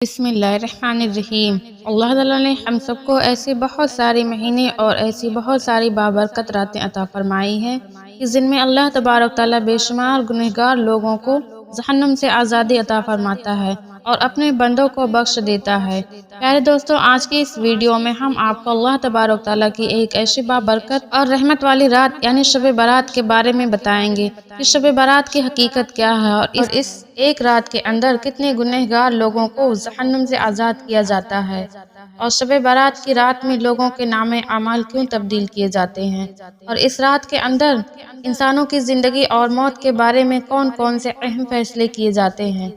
बिस्मिल्लाहिर्रहमानिर्रहीम। अल्लाह ताला ने हम सबको ऐसे बहुत सारे महीने और ऐसी बहुत सारी बाबरकत रातें अता फरमाई हैं कि जिनमें अल्लाह तबारक ताला बेशुमार गुनहगार लोगों को जहन्नुम से आज़ादी अता फरमाता है और अपने बंदों को बख्श देता है। प्यारे दोस्तों, आज की इस वीडियो में हम आपको अल्लाह तबारक ताला की एक ऐसी बाबरकत और रहमत वाली रात यानी शब बारात के बारे में बताएंगे कि शब बारात की हकीकत क्या है और इस एक रात के अंदर कितने गुनहगार लोगों को जहन्नुम से आज़ाद किया जाता है और शब बारात की रात में लोगों के नामे अमाल क्यों तब्दील किए जाते हैं और इस रात के अंदर इंसानों की ज़िंदगी और मौत के बारे में कौन कौन से अहम फैसले किए जाते हैं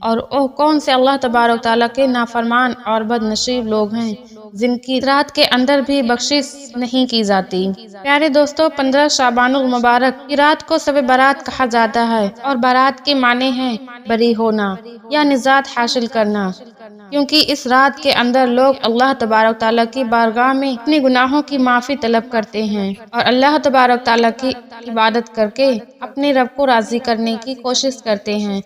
और वो कौन से अल्लाह तबारक ताला के नाफरमान और बदनसीब लोग हैं जिनकी रात के अंदर भी बख्शिश नहीं की जाती। प्यारे दोस्तों, 15 शाबानुल मुबारक की रात को शब बारात कहा जाता है और बारात के माने हैं बरी होना या निजात हासिल करना, क्योंकि इस रात के अंदर लोग अल्लाह तबारक ताला की बारगाह में अपने गुनाहों की माफ़ी तलब करते हैं और अल्लाह तबारक ताला की इबादत करके अपने रब को राज़ी करने की कोशिश करते हैं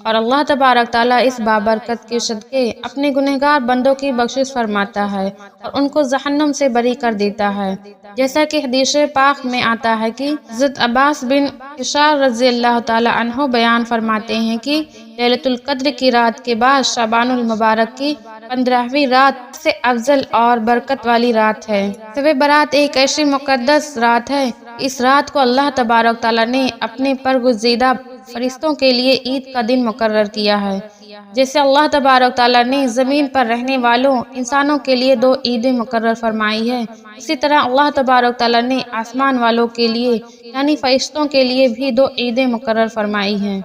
और अल्लाह तबारक ताला इस बाबरकत के सदके अपने गुनहगार बंदों की बख्शिश फरमाता है और उनको जहन्नुम से बरी कर देता है। जैसा कि हदीस पाक में आता है कि हज़रत अब्बास बिन इशार रज़ी अल्लाह ताला अन्हु बयान फरमाते हैं कि लैलतुल क़द्र की रात के बाद शाबानुल मुबारक की 15वीं रात से अफजल और बरकत वाली रात है। शब बारात एक ऐसी मुक़द्दस रात है। इस रात को अल्लाह तबारक ताला ने अपने परगुज़ीदा फरिश्तों के लिए ईद का दिन मुकर्रर किया है। जैसे अल्लाह तबारक ताला ने ज़मीन पर रहने वालों इंसानों के लिए 2 ईदें मुकर्रर फरमाई है, इसी तरह अल्लाह तबारक ताला ने आसमान वालों के लिए यानी फरिश्तों के लिए भी 2 ईदें मुकर्रर फरमाई हैं,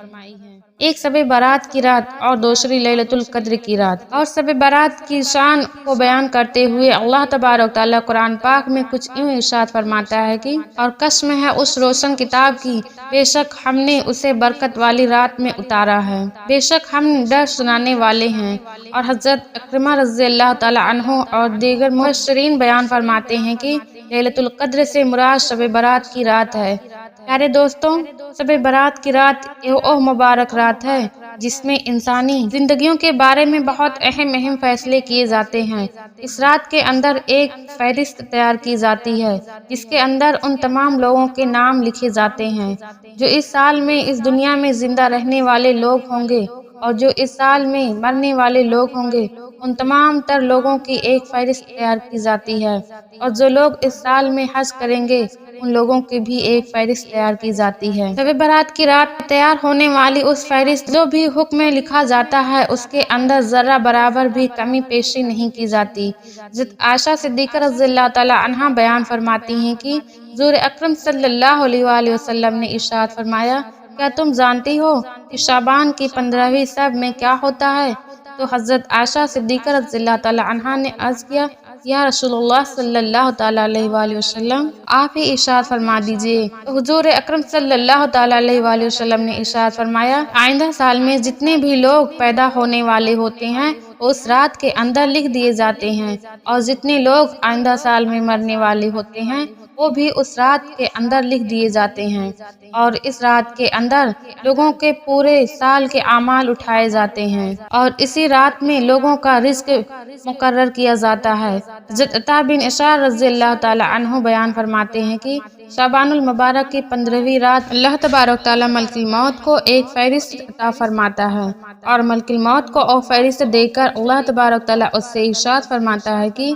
एक शब बारात की रात और दूसरी लैलतुल क़द्र की रात। और शब बारात की शान को बयान करते हुए अल्लाह तबारक ताला कुरान पाक में कुछ यूँ इरशाद फरमाता है कि और कसम है उस रोशन किताब की, बेशक हमने उसे बरकत वाली रात में उतारा है, बेशक हम डर सुनाने वाले हैं। और हज़रत इक्रिमा रज़ी अल्लाह ताला अन्हु और दीगर मुफस्सिरीन बयान फरमाते हैं कि लैलतुल क़द्र से मुराद शब बारात की रात है। प्यारे दोस्तों, शब बारात की रात वो मुबारक रात है जिसमें इंसानी जिंदगियों के बारे में बहुत अहम फैसले किए जाते हैं। इस रात के अंदर एक फहरिस्त तैयार की जाती है जिसके अंदर उन तमाम लोगों के नाम लिखे जाते हैं जो इस साल में इस दुनिया में जिंदा रहने वाले लोग होंगे और जो इस साल में मरने वाले लोग होंगे। उन तमाम तर लोगों की एक फहरिस्त तैयार की जाती है और जो लोग इस साल में हज करेंगे उन लोगों की भी एक फहरिस्त तैयार की जाती है। शब बारात की रात तैयार होने वाली उस फहरिस्त जो भी हुक्म में लिखा जाता है उसके अंदर जरा बराबर भी कमी पेशी नहीं की जाती। हज़रत आयशा सिद्दीक़ा रज़ियल्लाहु ताला अन्हा बयान फरमाती हैं कि हुज़ूर अकरम सल्लल्लाहु अलैहि वसल्लम ने इरशाद फरमाया, क्या तुम जानती हो कि शाबान की 15वीं शब में क्या होता है? तो हज़रत आयशा सिद्दीक़ा रज़ियल्लाहु ताला अन्हा ने अर्ज़ किया, या रसूलुल्लाह सल्लल्लाहु ताला अलैहि वसल्लम, आप ही इरशाद फरमा दीजिए। तो हुज़ूर अकरम सल्लल्लाहु ताला अलैहि वसल्लम ने इरशाद फरमाया, आइंदा साल में जितने भी लोग पैदा होने वाले होते हैं उस रात के अंदर लिख दिए जाते हैं और जितने लोग आइंदा साल में मरने वाले होते हैं वो भी उस रात के अंदर लिख दिए जाते हैं और इस रात के अंदर लोगों के पूरे साल के आमाल उठाए जाते हैं और इसी रात में लोगों का रिज़्क मुकर्रर किया जाता है। हज़रत अता बिन इशार रज़ी अल्लाह ताला अन्हु बयान फरमाते हैं कि शाबानुल मुबारक की 15वीं रात अल्लाह तबारक ताला मलकुल मौत को एक फहरिस्त अता फरमाता है और मलकुल मौत को और फहरिस्त देकर अल्लाह तबारक ताला उससे इरशाद फरमाता है कि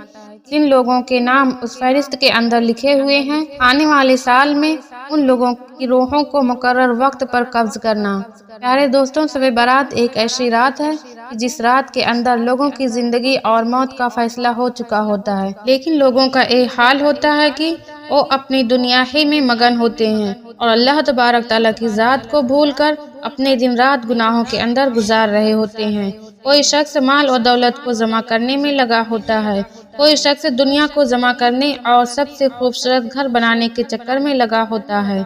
जिन लोगों के नाम उस फहरिस्त के अंदर लिखे हुए हैं आने वाले साल में उन लोगों की रूहों को मुकर्रर वक्त पर कब्ज करना। प्यारे दोस्तों, शब बारात एक ऐसी रात है कि जिस रात के अंदर लोगों की जिंदगी और मौत का फैसला हो चुका होता है, लेकिन लोगों का एक हाल होता है कि वो अपनी दुनिया ही में मगन होते हैं और अल्लाह तबारक ताला की ज़ात को भूलकर अपने दिन रात गुनाहों के अंदर गुजार रहे होते हैं। कोई शख्स माल और दौलत को जमा करने में लगा होता है, कोई शख्स दुनिया को जमा करने और सबसे खूबसूरत घर बनाने के चक्कर में लगा होता है,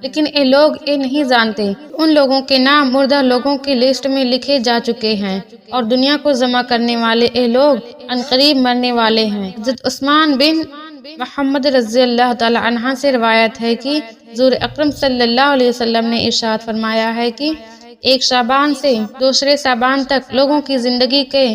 लेकिन ये लोग ये नहीं जानते उन लोगों के नाम मुर्दा लोगों की लिस्ट में लिखे जा चुके हैं और दुनिया को जमा करने वाले ये लोग अनकरीब मरने वाले हैं। हज़रत उस्मान बिन मोहम्मद रज़ी अल्लाह ताला अन्हा से रिवायत है कि हुज़ूर अकरम सल्लल्लाहु अलैहि वसल्लम ने इरशाद फरमाया है कि ایک شعبان سے دوسرے شعبان تک لوگوں کی زندگی کے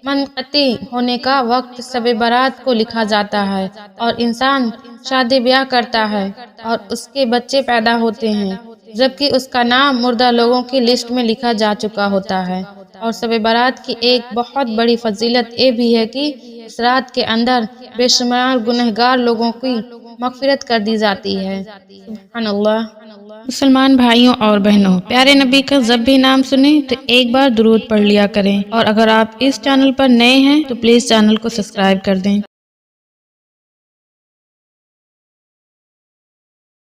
منقطع ہونے کا وقت شب برات کو لکھا جاتا ہے، اور انسان شادی بیاہ کرتا ہے اور اس کے بچے پیدا ہوتے ہیں، جبکہ اس کا نام مردہ لوگوں کی لسٹ میں لکھا جا چکا ہوتا ہے۔ اور شب برات کی ایک بہت بڑی فضیلت یہ بھی ہے کہ اس رات کے اندر بے شمار گنہگار لوگوں کی مغفرت کر دی جاتی ہے۔ سبحان اللہ۔ مسلمان بھائیوں اور بہنوں، پیارے نبی کا جب بھی نام سنیں تو ایک بار درود پڑھ لیا کریں، اور اگر آپ اس چینل پر نئے ہیں تو پلیز چینل کو سبسکرائب کر دیں۔